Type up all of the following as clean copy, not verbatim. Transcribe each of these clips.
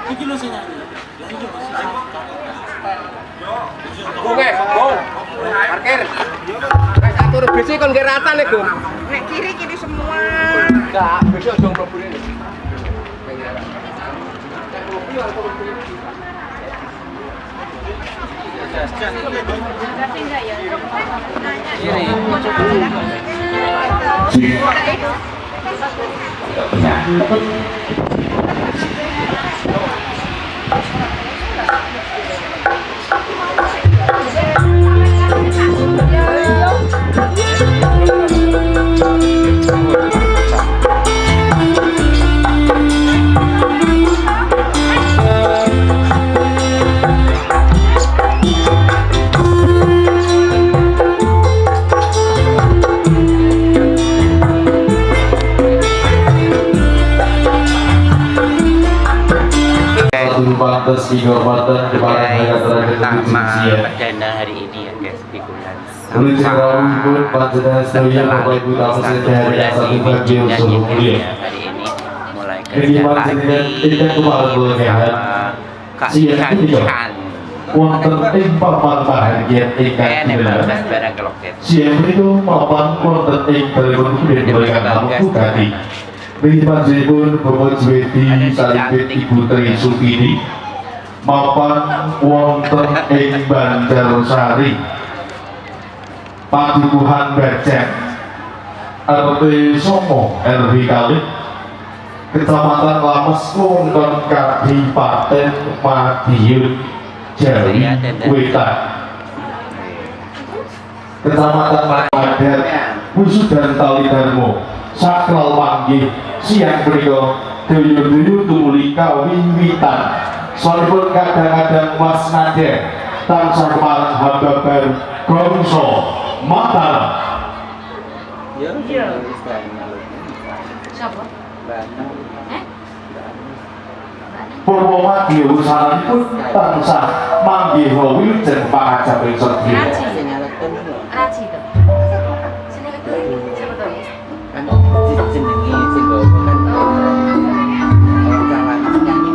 Iki lho sing nyanyi. Lah iki masih satu. Oke, Gong. Parkir. Nek satu bisi kon nggih rata nek, Gong. Nek kiri semua. Enggak, besok aja mlebu rene. Ngerti enggak ya? Kiri. Pantas kehormatan kepada pertama perdana hari ini ya guys di bulan hari ini mulai kerja lagi Kak wonten ing papan bahagia ingkang barang keloket siang itu mapan wonten ing balekon kemudian tamu gati Panjenenganipun Bapak Jwedi Salibet Ibu Tri Supini mapan wonten ing Banjarsari Padukuhan Bajak RT Songo RW Kalih Kecamatan Lames Kulon Kabupaten Madiun Jawi Wetan Kecamatan Padat Wisudan Tali Darmo sakral panggih siang beliau daya-daya tumuli kawiwitan soalipun kadang-kadang mas nada tansah kemarang hamba baru gongso Mataram Siapa? Purwomadi usahanipun tansah manggih wilujeng pangajap ing sedaya Raji itu. Sini ke siapa tahu? jenengi sing kan kawan nyanyi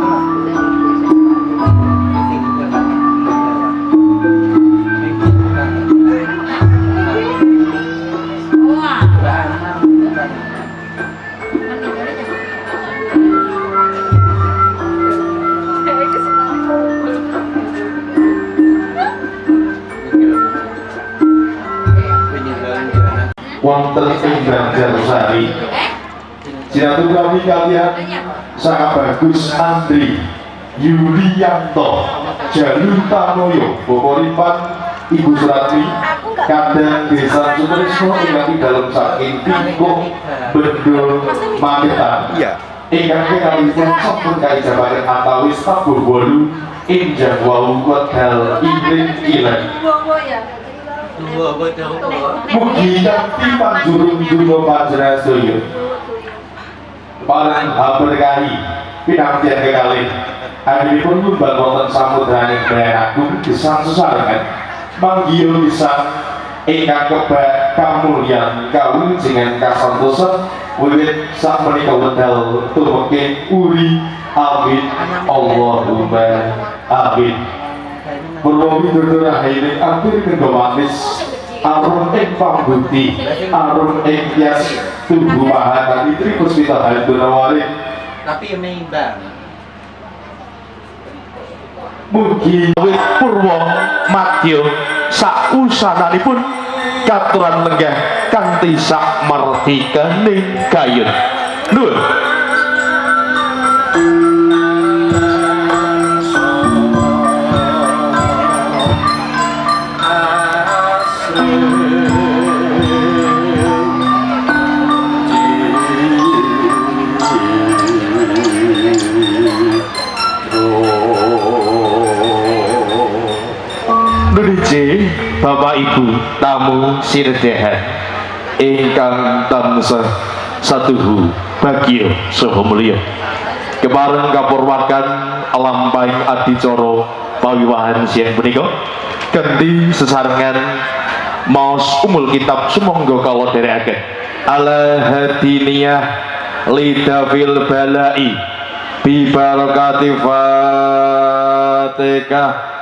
wonten ing Banjarsari Silaturahmi kalian sangat bagus Andri Yulianto Jalur Tanoyo Bokoripan Ibu Suratmi Kadang Desa Sutrisno ingkang dalam saking Tingkung Bendo Magetan ingkang kekalipun sampun kajabaken antawis tabuh wolu enjang wau kodal iring kilen mugi kanthi panjurung dungo panjenengan sedaya paling berkahi pinantian kekalih adilipun numbal wonten samudraning Bryan Agung gesang sesarengan manggiyo pisan ingkang kebak kamulyan kawujengan kasantosan wiwit sakmenika wedal tumeka uri amin Allahumma amin Purwomi Dodo Rahayini ampir kendo manis arum ing pambukti arum ing tias tubuh mahan Tri Puspita Handunawari tapi meimbang mugi wit purwa madya sausananipun katuran lenggah kanthi sak martikaning gayun nuwun Bapak Ibu tamu sirdahan ingkang tansah satuhu bagya saha mulya kepareng kapurwakan lampahing adicara pawiwahan siang punika kanthi sesarengan maos umul kitab sumangga kawula dherekaken ala hadiniyah lidafil balai bi barakati Al-Fatihah.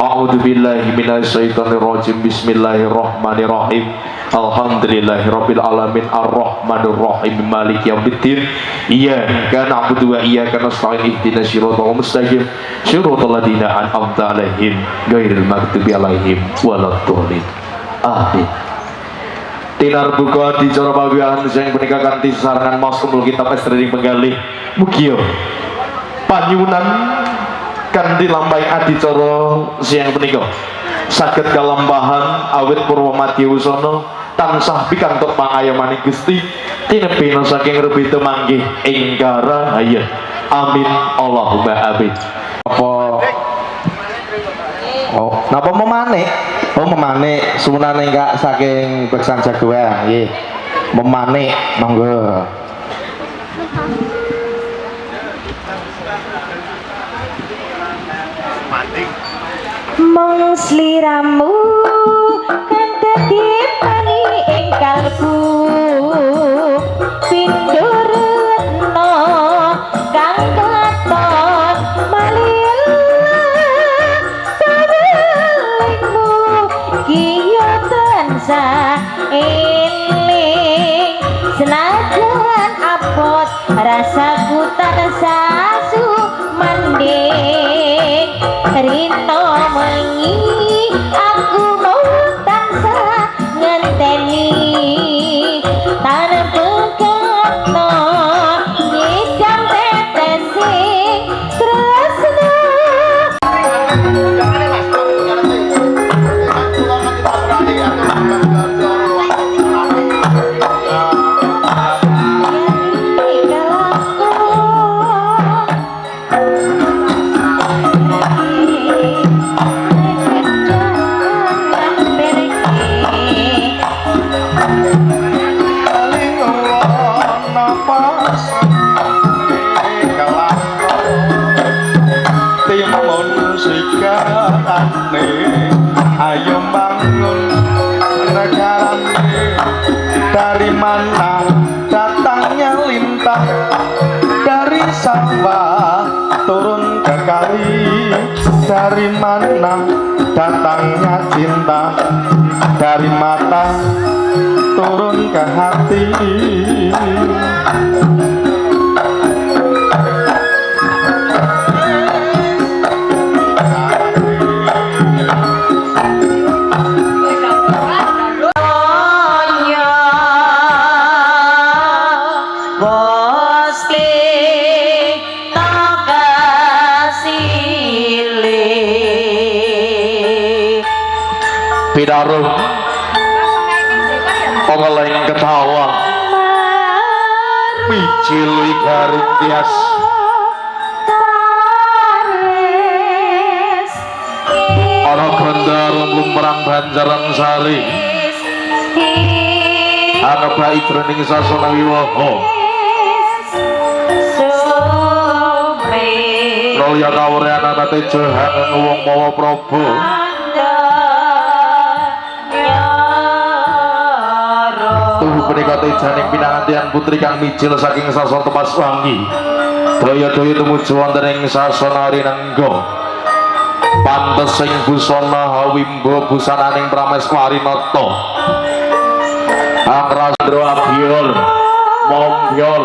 A'udzubillahi minasyaitonirrajim. Bismillahirrahmanirrahim. Alhamdulillahirabbil alamin arrahmanir rahim maliki yaumiddin. Iyyaka na'budu wa iyyaka nasta'in ihdinas siratal mustaqim siratal ladzina an'amta 'alaihim ghairil maghdubi 'alaihim waladdallin. Amin. Tinar buka dicara pawiyahan sing punika kanthi sarangan maos kumpul kitab estring penggalih mugia panyuwunan kanthi lampahing adicara siang punika saged kalambahan awit Purwamadya Wusana tansah pikantuk pangayamaning Gusti tinebena saking rebeta manggih ing karahayat. Amin Allahumma amin. Apa oh napa memanik? Oh memanik sunane Kak saking Beksan Jagoan nggih. Memanik monggo. Mong sliramu kan dadi pani ing kalbu pindho retno kang katon malih sadelingmu kiyo tansah eling senajan abot rasaku tansah sumanding rino mengi aku mau tansah ngenteni tanam pekatno ngidam tetesing tresno. Ayo bangun negarane, dari mana datangnya lintah, dari sawah turun ke kali, dari mana datangnya cinta, dari mata turun ke hati. Pidaruh pengeleng ketawa mijil garing tias ana gandarung lumrang Banjaran Sari ana baik jroning sasana wiwaha Rolya kawrean ana tejahan wong mawa Prabu punika tejaning pinangantian putri kang mijil saking sasana Tepas Wangi daya-daya tumuju wonten ing sasana Rinengga pantes sing busana hawimba busananing Prameswarinata Angrasandra Abyor Mombyor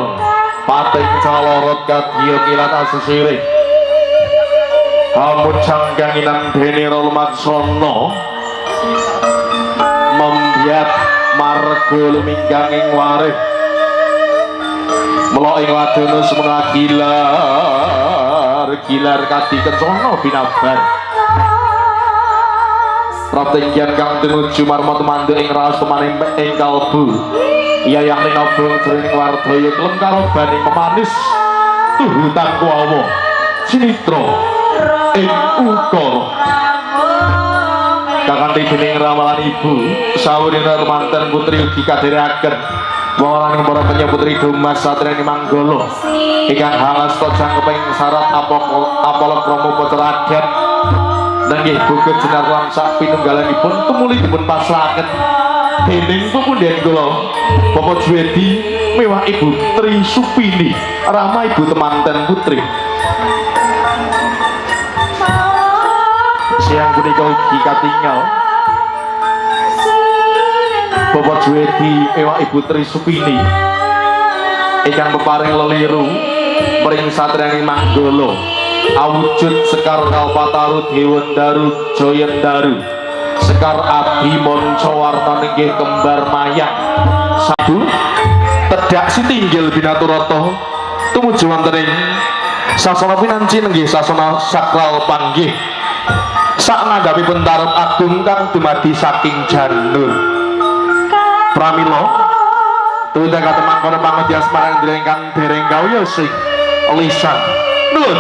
pating calorot kadya kilat asesire amun cangganginan dene Rolumaksana membiat marga luminggang ing warih mula ing wadana semenga gilar kadi kencana binabar pratinggian kang tinuju marma temandu ing raos temaning ing kalbu iya yang ninobong jroning wardaya kelem karo baning pemanis tuhutan kuwawa sinitra ing ukara kakanthi dening ramalan ibu sawurina manten putri ugi kadherekaken walaning para penyeputri Dumas Satriani Manggala ingkang hangasta jangkeping syarat apalakrama putra adat nggih buket jenar lan sak pinunggalanipun tumuli dipun pasrahaken dening pepundhen kula Bapak Jwedi mewah Ibu Tri Supini rama ibu temanten putri menika ugi katingal Bapak Juwedi ewak Ibu Tri Supini ingkang peparing leliru pring satriyaning Manggala awujud Sekar Kalpataru Dewendaru Joyendaru Sekar Adi Moncowarta inggih kembar mayang sabu tedak sitinggil binaturata tumuju wonten ing sasana pinanci nenggih sasana sakral panggih sak ngandhapipun tarep agung kang dumadi saking janur pramila tuwuh kata mangkono pangudi asmarang ingkang dereng kawya sing lisan nuwun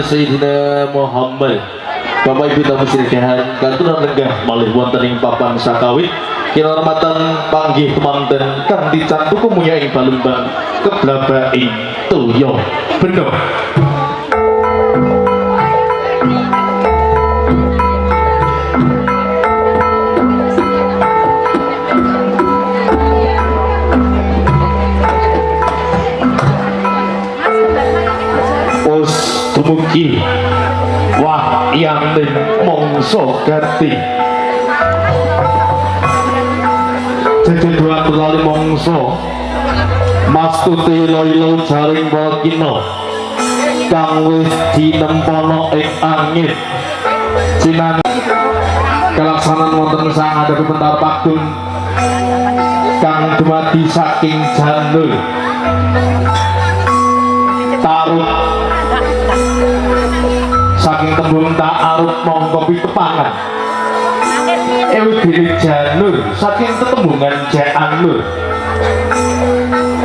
Sayyidina Muhammad. Bapak Ibu tamu sedherek katuran lenggah malih wonten ing papan sakawit kinurmatan panggih kemanten kang dicantuk muya ing balembang keblabaing toya bener. Mugi wah yamin mongso gati jejeduan berlali mongso mastuti loilo jaring walkino kang wis dinempono ing angin sinan kelaksanan wonten sang ada bentar pakdun kang dumadi saking janur taruk saking tembung ta'aruf mongko pitepangan ewi diri janur saking tetembungan ja'anur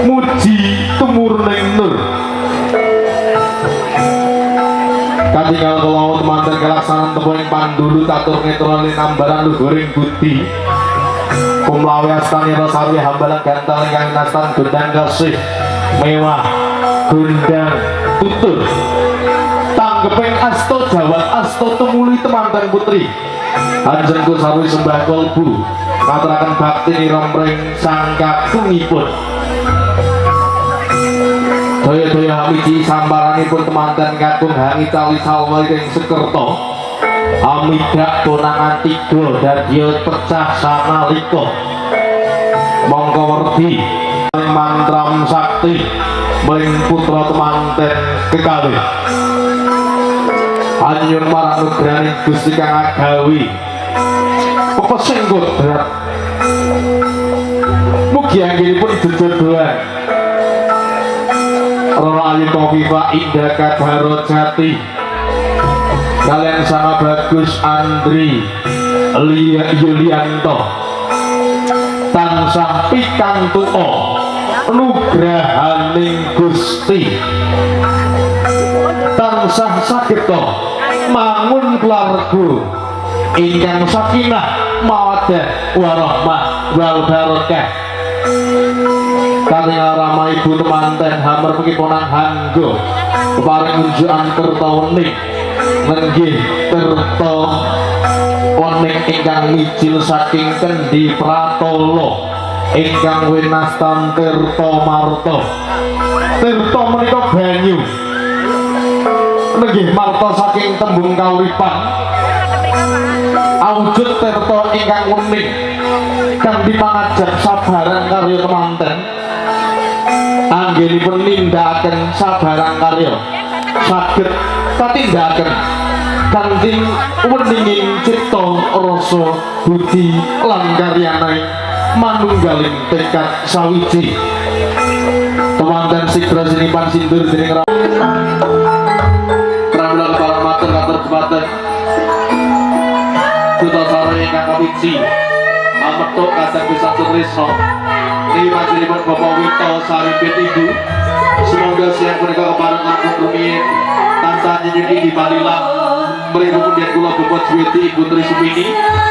muji tumurning nur katingal kalau teman-teman kelaksanaan temuin pandulu tatur ngetrolin nambaran luhuring budi kumlawi astani rosawi hambalan gantal yang nastan gundang kasih mewah gundang tutur tanggepeng asto jawat asto temuli teman-teman putri anjengku sarwi sembah kolbu katerakan bakti niromreng sangka tungipun daya-daya hamiji sambaranipun teman-teman kakung hangi cali salwa yang sekerto amidak konangan tiga dan dia pecah sanaliko mongko werdi mantram sakti mring putra temanten kekalih anyun marang nugraning Gusti kang agawi pepesenggut berat mugi anggenipun jejodohan Roro Ayu Kofifa Indah Kadharo Jati kalian sama Bagus Andri Lia Yulianto tansah pikantuo nugrahaning Gusti tansah sageta mangun keluarga ingkang sakinah mawaddah warahmah wal barokah katingal rama ibu temanten hamar pengiponan hanggo paring unjukan kerta wening nenggih kerta wening ingkang mijil saking kendi pratolo ingkang winastan tirta marta tirta menika banyu nenggih marta saking tembung kauripan awujud tirta ingkang wening kang dipangajab sabarang karya temanten anggenipun nindakaken sabarang karya saged katindakaken kanthi weninging cipta rasa budi lan karyane manunggaling tekad sawiji temanten sigra sinipan sindur dening pramila kepala matur katur kebaten Duta Sare ingkang kawici ametuk kadang bisa sutrisno ini majenipun Bapak Wito Saripit Ibu semoga siang punika kepareng langkung rumiyin tansah nyenyuki di Balilang mriku kemudian kula Bapak Juweti Ibu Tri Supini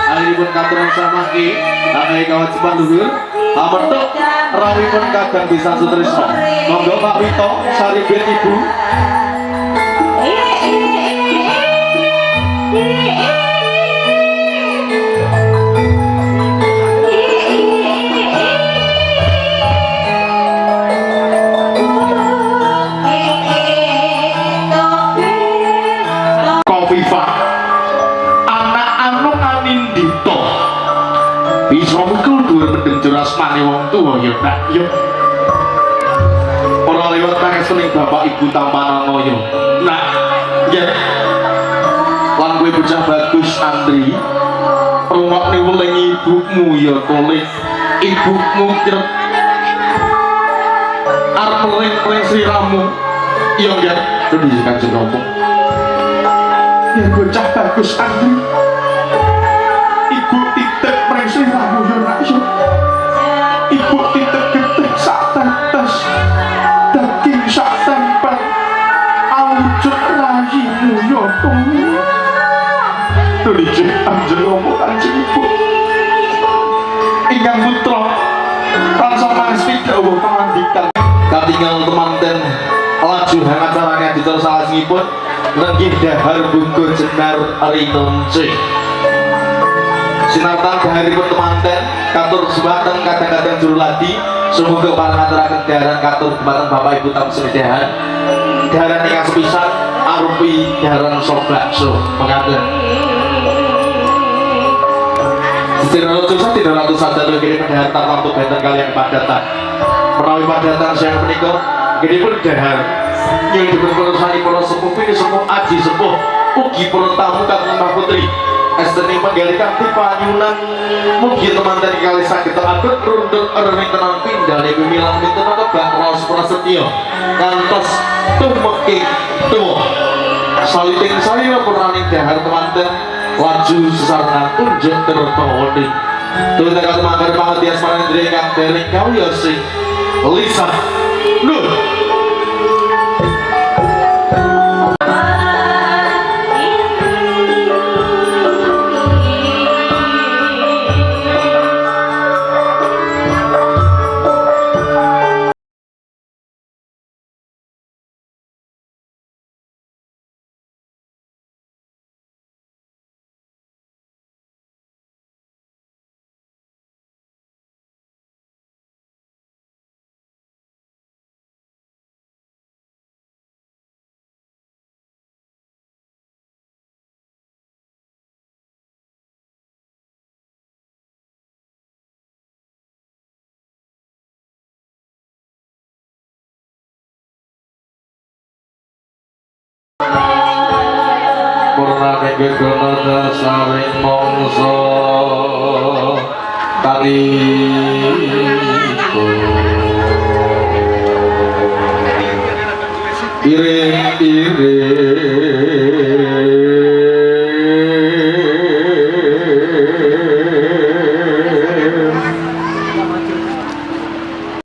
akhiripun katuran samangke angge kawajiban luhur ametuk rawuhipun kadang bisa sutrisno monggo Pak Wito Saripit Ibu bisa mukul dhuwur mendem jelas mane wong tuwa ya nak ya ora lewat pangestuning bapak ibu Tampananaya nak ya lan kowe bocah Bagus Andri rungokne weling ibumu ya koleh ibumu krep arep meling sliramu ya ya dadi kanjeng nopo ya bocah Bagus Andri ibu titip presi ramu ya nak ya ibu titip getih sak tetes daging sak tempel awujud rayimu ya tunggu tulijik anjeng ngomong anjeng ibu ingkang putra tansah mangesti dawuh pangandikan katingal temanten laju hangacarane adicara salajengipun lenggih dahar bungkur jenar rinonce sinartan daharipun temanten katur sebatang kadang-kadang juru ladi semoga para ngaturaken daharan katur kebatang bapak ibu tamu sedahan daharan ingkang sepisan arupi daharan sop bakso mengaten Sedherek dosa tidak ratu saja lagi daharan tartamtu benten kalian padatan menawi padatan siang menika gede pun dahar yang diperperusani para sepuh ini semua aji sepuh ugi para tamu kang lemah putri Esteni menggalikan tipa Yunan mungkin teman dari kali sakit terabut rundut erwin tenang pindah lebih milang minta kebang ros prasetyo iya kantos tumekik tuwa saliting salira puraning dahar temanten laju sesarengan tunjuk tertawani tuwin tekan mangkari pangetias panendri kang dereng kawya sing lisan nur purnane gegono saring mangsa tariku iring-iring